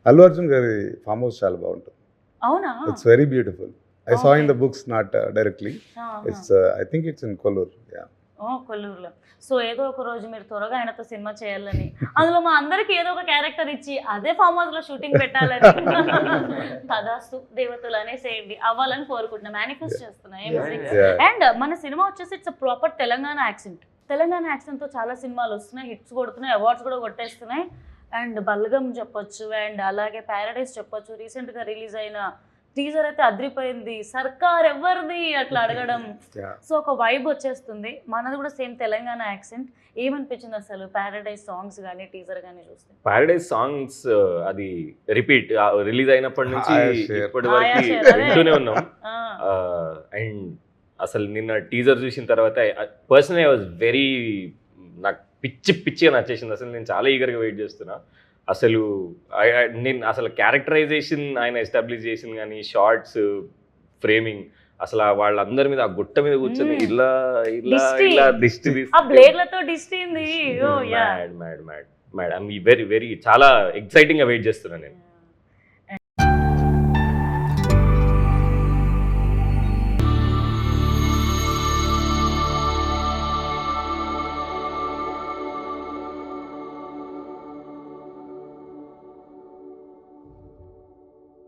అల్లు అర్జున్ గారి farm house చాలా బాగుంటుంది. అవునా? It's very beautiful. I saw in the books, not directly. It's I think it's in Kolluru. కొల్లూరులో. So ఏదో ఒక రోజు మీరు త్వరగా ఆయనతో సినిమా చేయాలని, అందులో మా అందరికి ఏదో ఒక క్యారెక్టర్ ఇచ్చి అదే ఫామ్ హౌస్ లో షూటింగ్ పెట్టాలని తదాస్తు దేవతలు అనేసేయండి అవ్వాలని కోరుకుంటున్నా, మేనిఫెస్ట్ చేస్తున్నా. అండ్ మన సినిమా వచ్చేసి it's proper Telangana accent. Telangana accent తో చాలా సినిమాలు వస్తున్నాయి, హిట్స్ కొడుతున్నాయి, అవార్డ్స్ కూడా కొట్టేస్తున్నాయి. అండ్ బల్గం చెప్పొచ్చు, అండ్ అలాగే ప్యారడైజ్ చెప్పొచ్చు. రీసెంట్ గా రిలీజ్ అయిన టీజర్ అయితే అద్రిపోయింది. సర్కార్ ఎవరిది అట్లా అడగడం, సో ఒక వైబ్ వచ్చేస్తుంది. మనది కూడా సేమ్ తెలంగాణ యాక్సెంట్. ఏమనిపించింది అసలు ప్యారడైజ్ సాంగ్స్ కానీ టీజర్ కానీ చూస్తే? ప్యారడైజ్ సాంగ్స్ అది రిపీట్ రిలీజ్ అయినప్పటి నుంచి ఇప్పటి వరకు వింటూనే ఉన్నాం. అండ్ అసలు నిన్న టీజర్ చూసిన తర్వాత పర్సనలీ ఐ వాజ్ వెరీ, నాకు పిచ్చిగా నచ్చేసింది. అసలు నేను చాలా ఈగర్గా వెయిట్ చేస్తున్నా. అసలు నేను అసలు క్యారెక్టరైజేషన్ ఆయన ఎస్టాబ్లిష్ చేసింది కానీ, షార్ట్స్, ఫ్రేమింగ్, అసలు వాళ్ళందరి మీద ఆ గుట్ట మీద కూర్చొని ఇలా ఇలా ఇలా దిష్టి మ్యాడ్ ఐఎమ్ వెరీ వెరీ చాలా ఎక్సైటింగ్ గా వెయిట్ చేస్తున్నాను నేను.